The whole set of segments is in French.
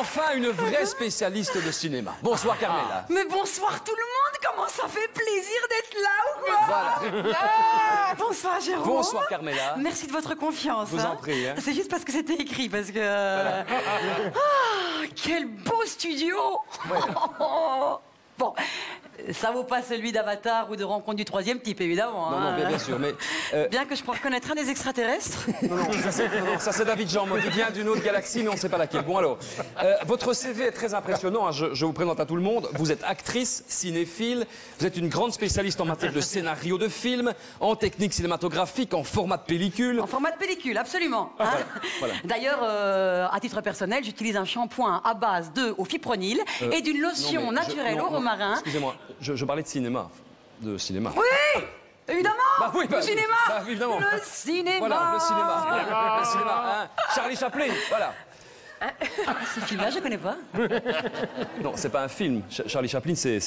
enfin une vraie spécialiste de cinéma. Bonsoir Carmela. Mais bonsoir tout le monde, comment ça fait plaisir d'être là ou quoi? Voilà. Bonsoir Jérôme. Bonsoir Carmela. Merci de votre confiance. Je vous en prie. Hein. C'est juste parce que c'était écrit, parce que... Ah, quel beau studio. Ouais. Bon, ça vaut pas celui d'Avatar ou de Rencontre du troisième type, évidemment. Non, hein. non, bien sûr, mais... Bien que je pourrais reconnaître un des extraterrestres. Non, ça c'est David Jean, moi, qui vient d'une autre galaxie, mais on ne sait pas laquelle. Bon alors, votre CV est très impressionnant, hein, je vous présente à tout le monde. Vous êtes actrice, cinéphile, vous êtes une grande spécialiste en matière de scénario de film, en technique cinématographique, en format de pellicule. En format de pellicule, absolument. Hein. Voilà. D'ailleurs, à titre personnel, j'utilise un shampoing à base au fipronil et d'une lotion naturelle au romarin. Excusez-moi, je parlais de cinéma. De cinéma. Oui, évidemment. Le cinéma. Évidemment. Le cinéma. Voilà, le cinéma. Le cinéma. Hein. Charlie Chaplin, voilà. Ce film-là, je connais pas. Non, c'est pas un film. Charlie Chaplin, c'est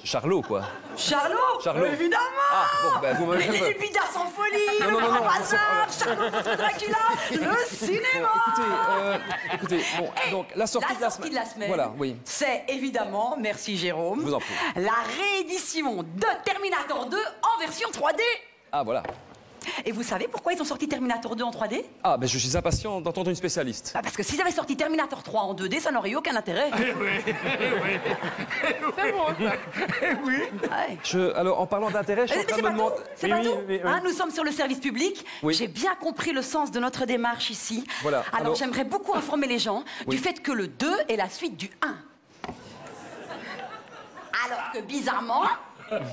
Charlot, quoi. Charlot. Évidemment. Ah, bon, ben vous m'avez Les Bidas en folie. Non. Charlot contre Dracula. Le cinéma. Écoutez, bon, donc la sortie de la semaine. Voilà, oui. C'est évidemment, merci Jérôme, Je vous en prie. la réédition de Terminator 2 en version 3D. Ah, voilà. Et vous savez pourquoi ils ont sorti Terminator 2 en 3D? Ah, ben je suis impatient d'entendre une spécialiste. Parce que s'ils avaient sorti Terminator 3 en 2D, ça n'aurait eu aucun intérêt. C'est bon, ça. Oui. Ouais. Alors, en parlant d'intérêt, je suis en train de me demander... C'est pas tout. Hein, nous sommes sur le service public. Oui. J'ai bien compris le sens de notre démarche ici. Voilà. Alors j'aimerais beaucoup informer les gens du fait que le 2 est la suite du 1. Alors que bizarrement,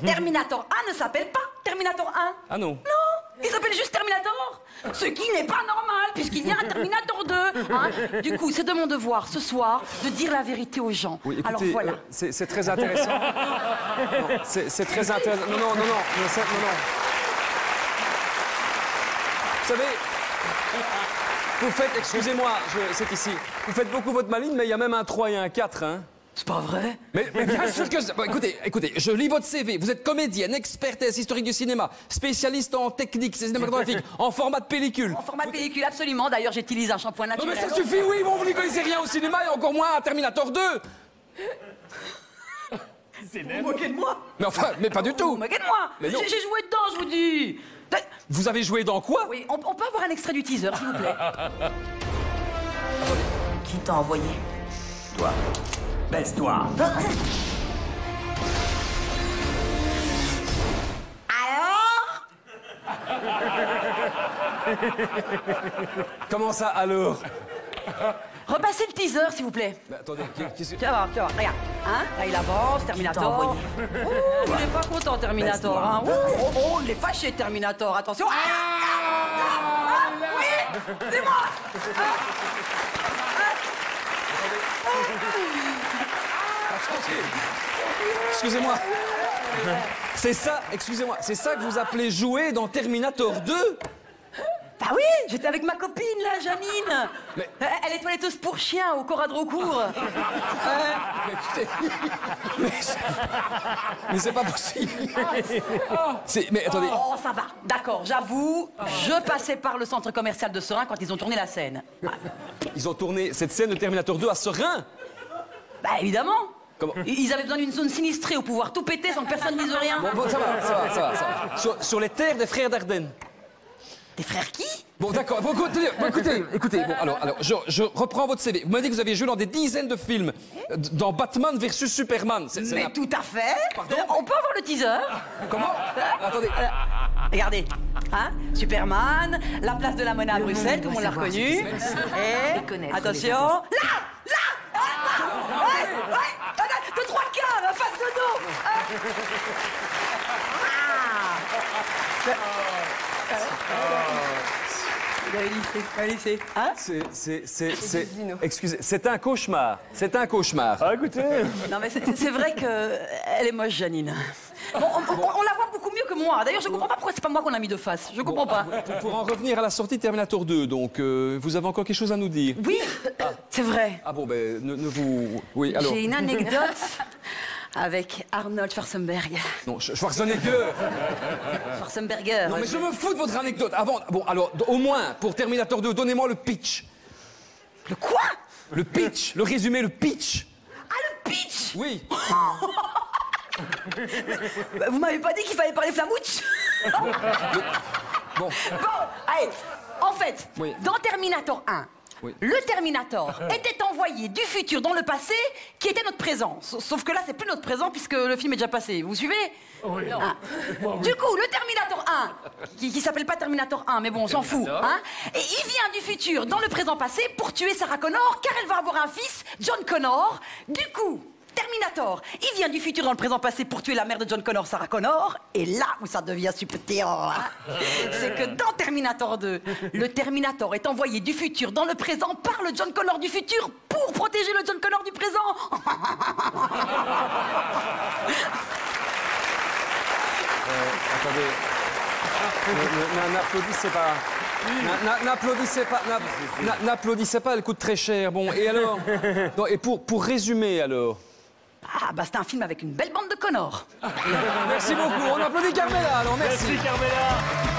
Terminator 1 ne s'appelle pas Terminator 1. Ah non. Non, il s'appelle juste Terminator. Ce qui n'est pas normal, puisqu'il y a un Terminator 2. Hein. Du coup, c'est de mon devoir, ce soir, de dire la vérité aux gens. Oui, écoutez, alors voilà. c'est très intéressant. C'est très intéressant. Non. Vous savez, vous faites, excusez-moi, c'est ici, vous faites beaucoup votre maline, mais il y a même un 3 et un 4, hein. C'est pas vrai? Mais bien sûr que... Bon, écoutez, je lis votre CV. Vous êtes comédienne, expertesse historique du cinéma, spécialiste en technique cinématographique, en format de pellicule. En format de pellicule, absolument. D'ailleurs, j'utilise un shampoing Non naturel. mais ça suffit, oui, bon, vous n'y connaissez rien au cinéma et encore moins à Terminator 2. Vous vous moquez de moi? Mais enfin, mais pas du Vous tout. vous moquez de moi? Mais non. J'ai joué dedans, je vous dis. Vous avez joué dans quoi? Oui, on peut avoir un extrait du teaser, s'il vous plaît. Qui t'a envoyé? Toi. Baisse-toi. Alors? Comment ça, alors? Repassez le teaser, s'il vous plaît. Mais attendez, qu'est-ce que... Tu vas voir, regarde. Hein? Là, il avance, Terminator. Il n'est pas content, Terminator. Hein? Oh, il est fâché, Terminator. Attention. Oui, c'est moi. Excusez-moi. C'est ça, excusez-moi, c'est ça que vous appelez jouer dans Terminator 2? Bah oui, j'étais avec ma copine, là, Janine. Mais- Elle est toiletteuse pour chien au Corradrocourt. Mais c'est pas possible. Mais attendez. Oh, ça va. D'accord, j'avoue, je passais par le centre commercial de Serein quand ils ont tourné la scène. Ils ont tourné cette scène de Terminator 2 à Serein. Bah évidemment. Comment? Ils avaient besoin d'une zone sinistrée où pouvoir tout péter sans que personne dise rien. Bon, ça va. Sur les terres des frères Dardenne. Des frères qui? Bon, d'accord. Bon, écoutez. Bon, alors, je reprends votre CV. Vous m'avez dit que vous aviez joué dans des dizaines de films. Dans Batman versus Superman. Mais tout à fait. Pardon? On peut avoir le teaser? Comment? Attendez. Regardez, hein? Superman, la place de la Monnaie à Bruxelles, tout le monde l'a reconnu. Et attention, là, de trois quarts, face de dos. Hein? Excusez, c'est un cauchemar. C'est un cauchemar. Ah, écoutez. Non mais c'est vrai qu'elle est moche, Janine. Bon, on la voit beaucoup mieux que moi. D'ailleurs, je comprends pas pourquoi c'est pas moi qu'on a mis de face. Je comprends pas. Pour en revenir à la sortie de Terminator 2, donc, vous avez encore quelque chose à nous dire? Oui, c'est vrai. Ah bon, ben, ne vous... Oui, alors... J'ai une anecdote avec Arnold Schwarzenegger. Non, Schwarzenegger. Schwarzenegger. Non, mais je me fous de votre anecdote. Avant, bon, alors, au moins, pour Terminator 2, donnez-moi le pitch. Le quoi? Le pitch, le résumé, le pitch. Ah, le pitch! Oui. Bah, vous m'avez pas dit qu'il fallait parler flamouche? Bon. Bon, allez, en fait, Oui. dans Terminator 1, Oui. le Terminator était envoyé du futur dans le passé qui était notre présent. Sauf que là, c'est plus notre présent puisque le film est déjà passé. Vous suivez? Oui. Ah. Du coup, le Terminator 1, qui s'appelle pas Terminator 1, mais bon, on s'en fout. Hein, et il vient du futur dans le présent passé pour tuer Sarah Connor car elle va avoir un fils, John Connor. Du coup, Terminator, il vient du futur dans le présent passé pour tuer la mère de John Connor, Sarah Connor. Et là où ça devient subtéant, hein, c'est que dans Terminator 2, le Terminator est envoyé du futur dans le présent par le John Connor du futur pour protéger le John Connor du présent. Attendez. N'applaudissez pas. N'applaudissez pas, elle coûte très cher. Bon, et alors? Non, et pour résumer, alors? Ah, bah c'est un film avec une belle bande de Connor. Merci beaucoup. On applaudit Carmela, alors merci. Merci Carmela.